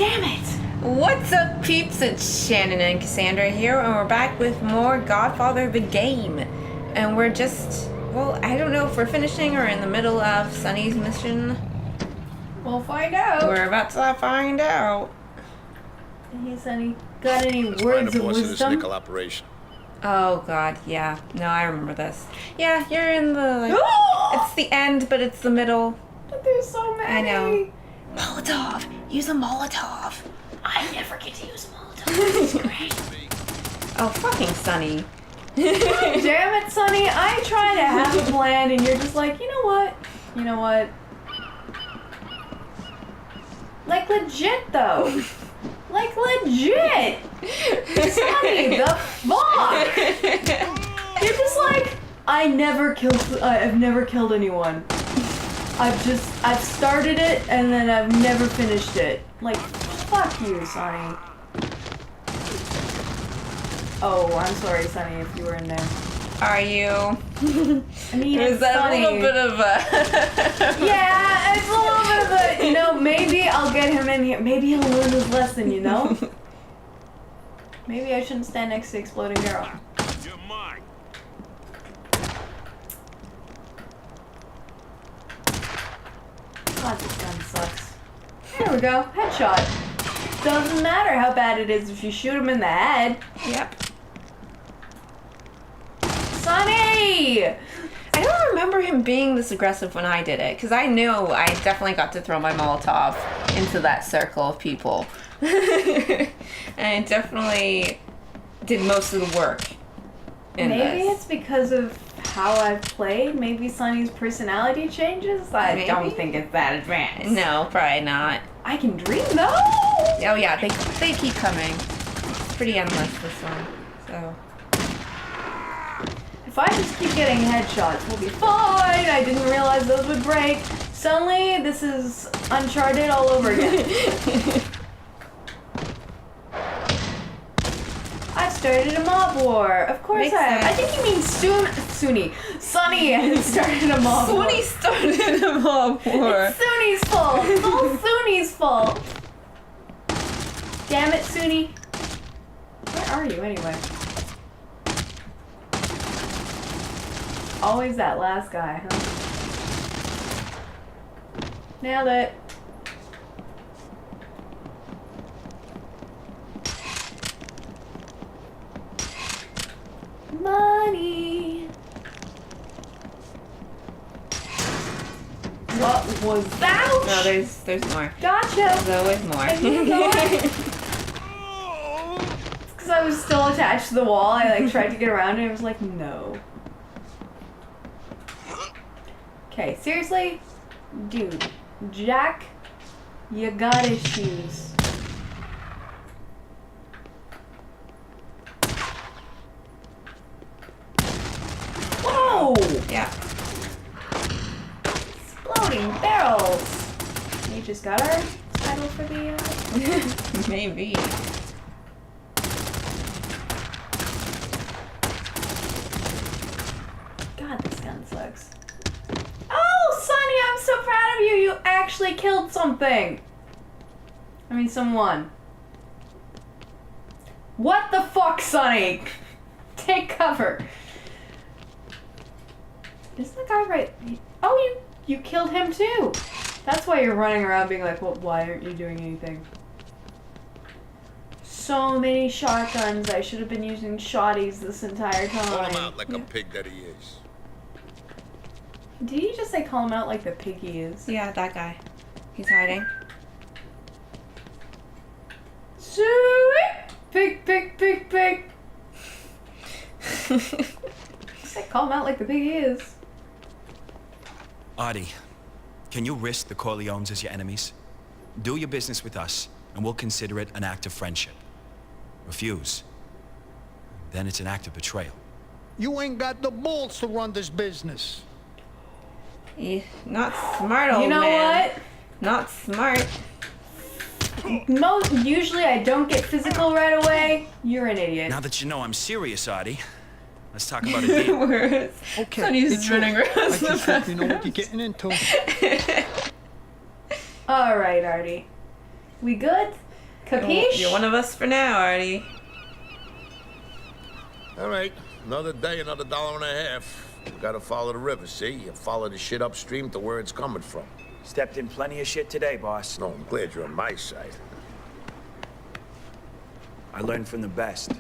Damn it! What's up, peeps? It's Shannon and Cassandra here, and we're back with more Godfather the game. And we're just, well, I don't know if we're finishing or in the middle of Sonny's mission. We'll find out. We're about to find out. Hey, Sonny, got any Let's words find of the boss of this wisdom? nickel operation. Oh, God, yeah. No, I remember this. Yeah, you're in the, like, it's the end, but it's the middle. But there's so many. I know. Molotov! Use a Molotov! I never get to use a Molotov. This is great. Oh, fucking Sonny. Damn it, Sonny. I try to have a plan, and you're just like, you know what? You know what? Like, legit, though. Like, legit. Sonny, the fuck? You're just like, I've never killed anyone. I've started it, and then I've never finished it. Like, fuck you, Sonny. Oh, I'm sorry, Sonny, if you were in there. Are you? I mean, Is it's that Sonny. a little bit of a... Yeah, it's a little bit of a, you know, maybe I'll get him in here. Maybe he'll learn his lesson, you know? Maybe I shouldn't stand next to the exploding barrel. You're mine. God, this gun sucks. There we go. Headshot. Doesn't matter how bad it is if you shoot him in the head. Yep. Sonny! I don't remember him being this aggressive when I did it, because I knew I definitely got to throw my Molotov into that circle of people. And I definitely did most of the work in Maybe this. it's because of how I've played. Maybe Sonny's personality changes. I Maybe. don't think it's that advanced. No, probably not. I can dream though! Oh yeah, they keep coming. It's pretty endless, this one. So... If I just keep getting headshots, we'll be fine. I didn't realize those would break. Suddenly, this is Uncharted all over again. I started a mob war. Of course Makes I have. I sense. think you mean Sonny has started a mob war. Sonny started a mob war. It's Sunni's fault. It's all Sunni's fault. Damn it, Sunny. Where are you anyway? Always that last guy, huh? Nailed it. Money. What was that? No, there's more. Gotcha. There's always more. I knew that. Because I was still attached to the wall. I like tried to get around and I was like, no. Okay, seriously? Dude, Jack, you got issues. Whoa! Yeah. Exploding barrels! We just got our title for the, Maybe. God, this gun sucks. Oh, Sonny, I'm so proud of you! You actually killed something! I mean, someone. What the fuck, Sonny? Take cover. Is the guy right? Oh, you killed him too! That's why you're running around being like, well, why aren't you doing anything? So many shotguns. I should have been using shotties this entire time. Call him out like a pig that he is. Did you just say call him out like the pig he is? Yeah, that guy. He's hiding. Sweet! Pig, pig, pig, pig! Say call him out like the pig he is. Artie, can you risk the Corleones as your enemies? Do your business with us, and we'll consider it an act of friendship. Refuse, then it's an act of betrayal. You ain't got the balls to run this business. Not smart, old You know man. what? Not smart. Usually I don't get physical right away. You're an idiot. Now that you know I'm serious, Artie, let's talk about a deal. Whereas Okay, Sonny's it's running yours. around I the just hope you know what you're bathroom. getting into. Alright, Artie. We good? Capiche? You're one of us for now, Artie. All right, another day, another $1.50. Gotta follow the river, see? You follow the shit upstream to where it's coming from. Stepped in plenty of shit today, boss. No, I'm glad you're on my side. I learned from the best.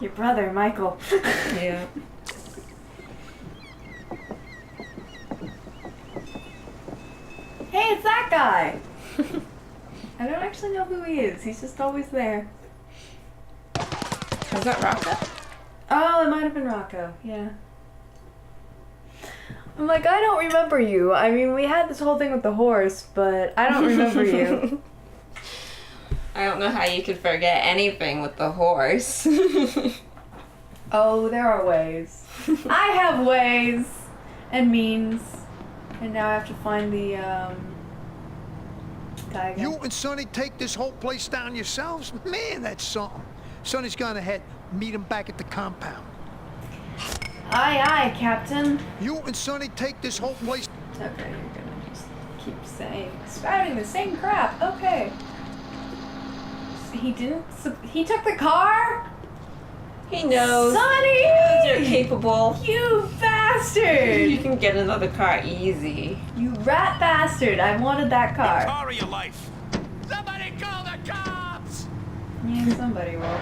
Your brother, Michael. Yeah. Hey, it's that guy! I don't actually know who he is. He's just always there. Was that Rocco? Oh, it might have been Rocco. Yeah. I'm like, I don't remember you. I mean, we had this whole thing with the horse, but I don't remember you. I don't know how you could forget anything with the horse. Oh, there are ways. I have ways and means. And now I have to find the, guy again. You and Sonny take this whole place down yourselves? Man, that's something. Sonny's gone ahead. Meet him back at the compound. Aye, aye, Captain. You and Sonny take this whole place. Okay, you're gonna just keep spouting the same crap. Okay. He didn't. He took the car? He knows. Sonny! You're capable. You bastard! You can get another car easy. You rat bastard! I wanted that car. Car of your life. Somebody call the cops! Yeah, somebody will.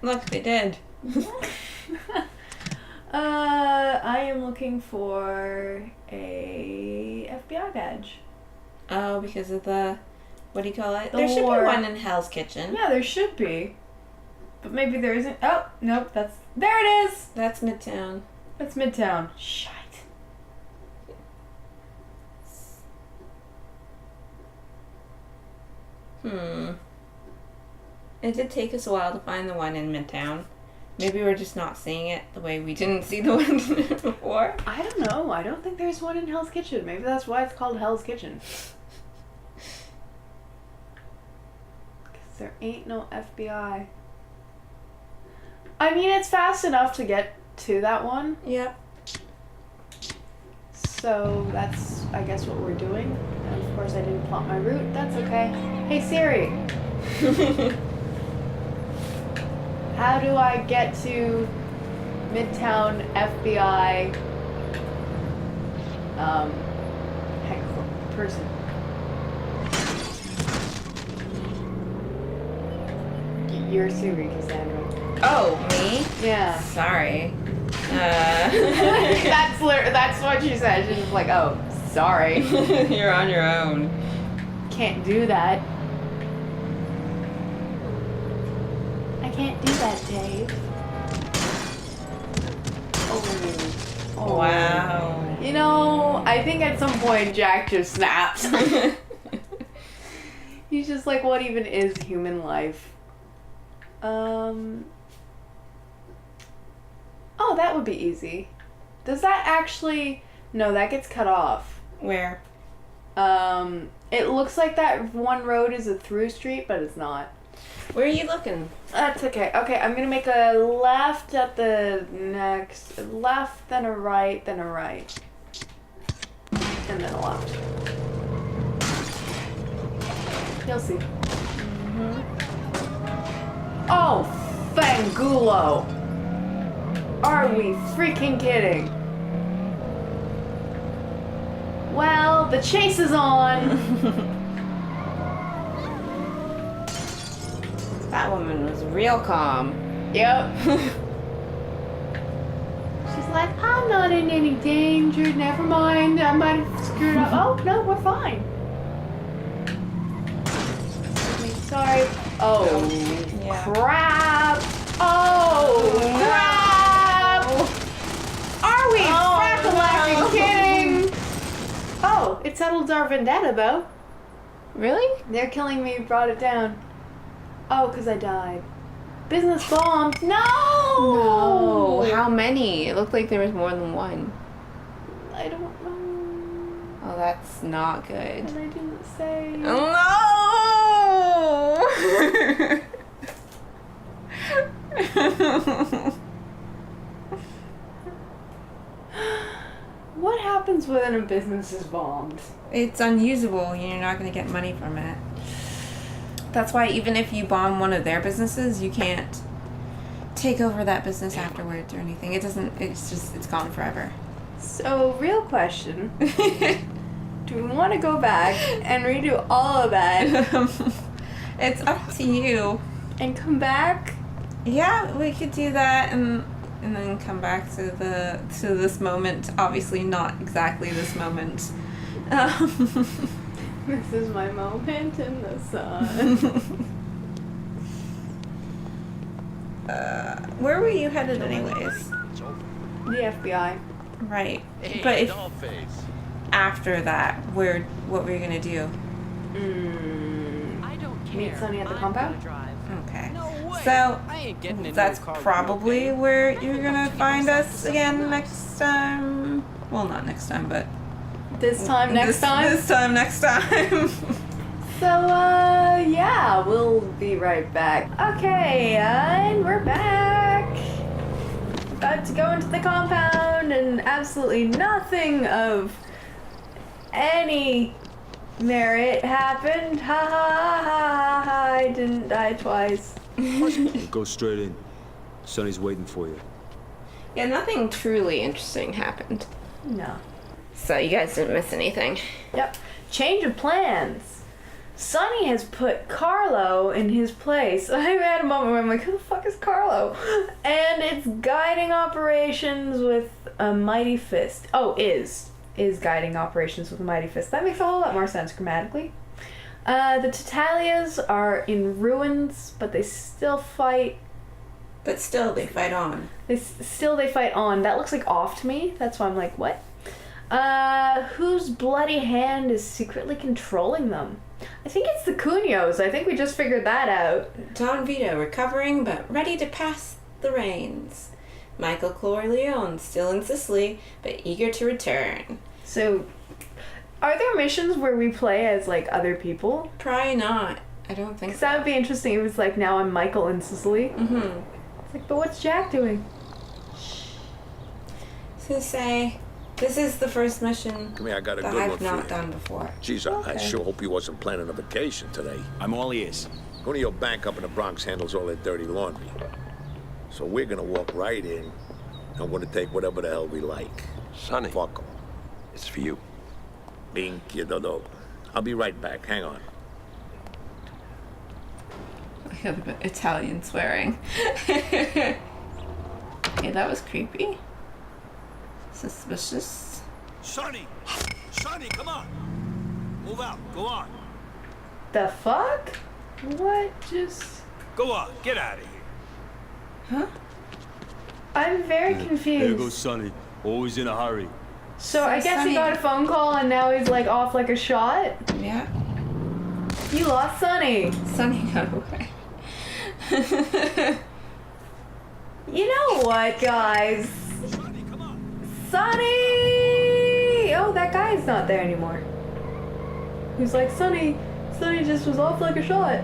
Look, they did. I am looking for a FBI badge. Oh, because of the... What do you call it? The There should war. be one in Hell's Kitchen. Yeah, there should be. But maybe there isn't. Oh, nope, there it is! That's Midtown. That's Midtown. Shite. It did take us a while to find the one in Midtown. Maybe we're just not seeing it the way we didn't see the one before. I don't know. I don't think there's one in Hell's Kitchen. Maybe that's why it's called Hell's Kitchen. Because there ain't no FBI. I mean, it's fast enough to get to that one. Yep. So that's, I guess, what we're doing. And of course, I didn't plot my route. That's okay. Hey, Siri. How do I get to Midtown FBI person? You're Siri, Cassandra. Oh, me? Yeah. Sorry. That's what she said. She's just like, oh, sorry. You're on your own. Can't do that. I can't do that, Dave. Oh. Wow. You know, I think at some point Jack just snaps. He's just like, what even is human life? Oh, that would be easy. Does that actually... No, that gets cut off. Where? It looks like that one road is a through street, but it's not. Where are you looking? That's okay. Okay, I'm gonna make a left at the next... Left, then a right, then a right. And then a left. You'll see. Oh, Fangulo! Are we freaking kidding? Well, the chase is on! That woman was real calm. Yep. She's like, I'm not in any danger, never mind, I might have screwed up. Oh, no, we're fine. I mean, sorry. Oh, Yeah. crap! Oh, crap! Are we fracking kidding? Oh, it settles our vendetta, though. Really? They're killing me, brought it down. Oh, because I died. Business bombed. No! No. How many? It looked like there was more than one. I don't know. Oh, that's not good. And I didn't say. No! What happens happens when a business is bombed? It's unusable. You're not going to get money from it. That's why even if you bomb one of their businesses, you can't take over that business afterwards or anything. It doesn't. It's gone forever. So, real question. Do we want to go back and redo all of that It's up to you. and come back? Yeah, we could do that and then come back to this moment. Obviously, not exactly this moment. This is my moment in the sun. Where were you headed anyways? The FBI. Right. But if after that, what were you gonna do? I don't care. Meet Sonny at the I'm compound? gonna drive. Okay. No way. So I ain't getting into that's a car with you, probably okay? where you're gonna find us again next time. Well, not next time, but This time, next time? This time, next time. So, yeah, we'll be right back. Okay, and we're back. About to go into the compound, and absolutely nothing of any merit happened. Ha ha ha ha ha, I didn't die twice. Go straight in. Sonny's waiting for you. Yeah, nothing truly interesting happened. No. So you guys didn't miss anything. Yep. Change of plans. Sonny has put Carlo in his place. I had a moment where I'm like, who the fuck is Carlo? And it's guiding operations with a mighty fist. Oh, is guiding operations with a mighty fist. That makes a whole lot more sense grammatically. The Tatalias are in ruins, but they still fight. But still, they fight on. They fight on. That looks like off to me. That's why I'm like, what? Whose bloody hand is secretly controlling them? I think it's the Cuños. I think we just figured that out. Don Vito recovering but ready to pass the reins. Michael Corleone still in Sicily but eager to return. So, are there missions where we play as, like, other people? Probably not. I don't think Because so. that would be interesting if it's like, now I'm Michael in Sicily. Mm-hmm. It's like, but what's Jack doing? To say, this is the first mission Come here, I got a that good one I've for not you. done before. Jeez, I sure hope you wasn't planning a vacation today. I'm all ears. Go to your bank up in the Bronx handles all that dirty laundry. So we're gonna walk right in, and we're gonna take whatever the hell we like. Sonny, Fuck 'em. it's for you. Being kiddo. I'll be right back. Hang on. I hear the Italian swearing. Hey, that was creepy. Suspicious. Sonny! Sonny, come on! Move out. Go on. The fuck? What just... Go on. Get out of here. Huh? I'm very confused. There goes Sonny. Always in a hurry. So I guess Sonny- he got a phone call and now he's like off like a shot? Yeah. You lost Sonny. Sonny got away. You know what, guys? Sonny, come on. Sonny! Oh, that guy's not there anymore. He's like, Sonny just was off like a shot.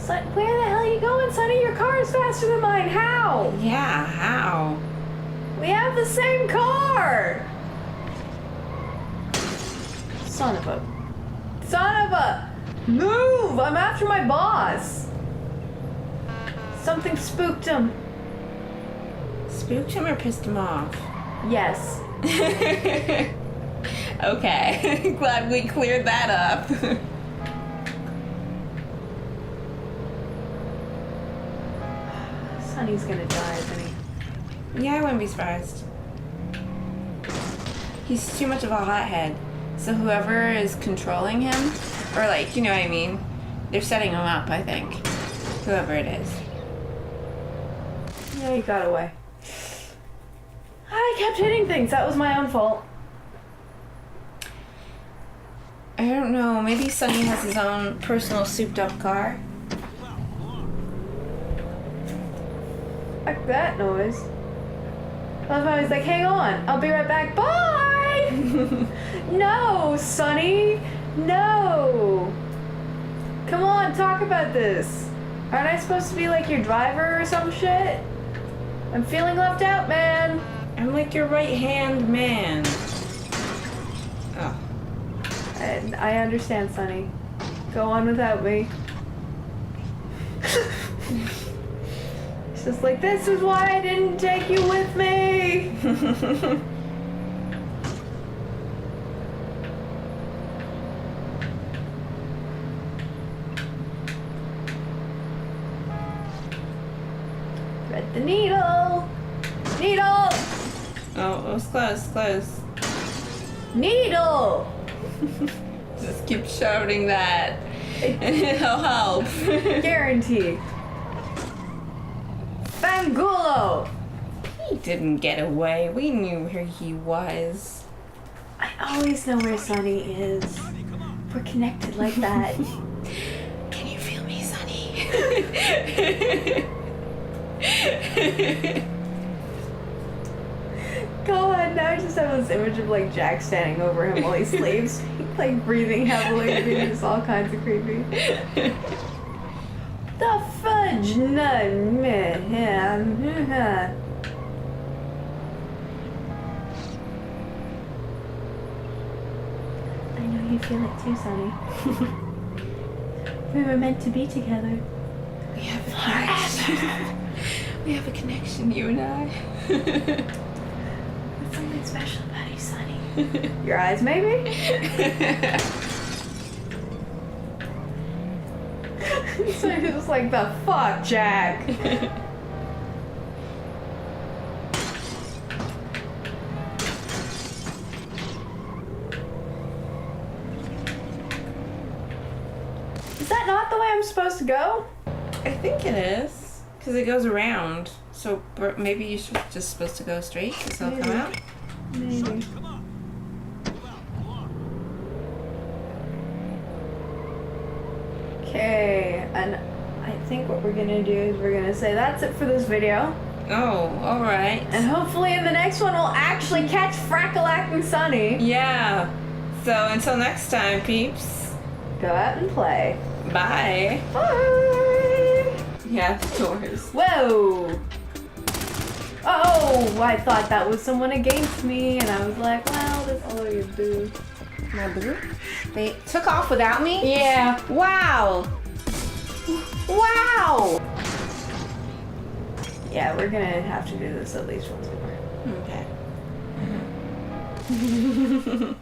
Where the hell are you going, Sonny? Your car is faster than mine. How? Yeah, how? We have the same car! Son of a... Move! I'm after my boss! Something spooked him. Spooked him or pissed him off? Yes. Okay, glad we cleared that up. Sonny's gonna die, isn't he? Yeah, I wouldn't be surprised. He's too much of a hothead. So whoever is controlling him, or like, you know what I mean? They're setting him up, I think. Whoever it is. Yeah, he got away. I kept hitting things. That was my own fault. I don't know, maybe Sonny has his own personal souped up car. Fuck that noise. I love how he's like, hang on, I'll be right back. Bye! No, Sonny! No! Come on, talk about this. Aren't I supposed to be like your driver or some shit? I'm feeling left out, man. I'm like your right hand man. And I understand, Sonny. Go on without me. It's just like, this is why I didn't take you with me! Thread the needle! Needle! Oh, it was close. Needle! Just keep shouting that. And it'll help. Guaranteed. Fangulo! He didn't get away. We knew where he was. I always know where Sonny is. We're connected like that. Can you feel me, Sonny? God, now I just have this image of like Jack standing over him while he sleeps. Like breathing heavily, being just all kinds of creepy. The fudge nut man. I know you feel it too, Sonny. We were meant to be together. We have a connection. We have a connection, you and I. What's something special about you, Sonny? Your eyes, maybe? So he was like, the fuck, Jack? Is that not the way I'm supposed to go? I think it is. Because it goes around. So maybe you're just supposed to go straight because he'll come out? Maybe. Okay, and I think what we're gonna do is we're gonna say that's it for this video. Oh, alright. And hopefully in the next one we'll actually catch Frackalack Sonny. Yeah. So until next time, peeps. Go out and play. Bye. Bye! Yeah, the doors. Whoa! Oh, I thought that was someone against me, and I was like, well, this all your boo. My boo? They took off without me? Yeah. Wow. Wow. Yeah, we're gonna have to do this at least once more. Okay.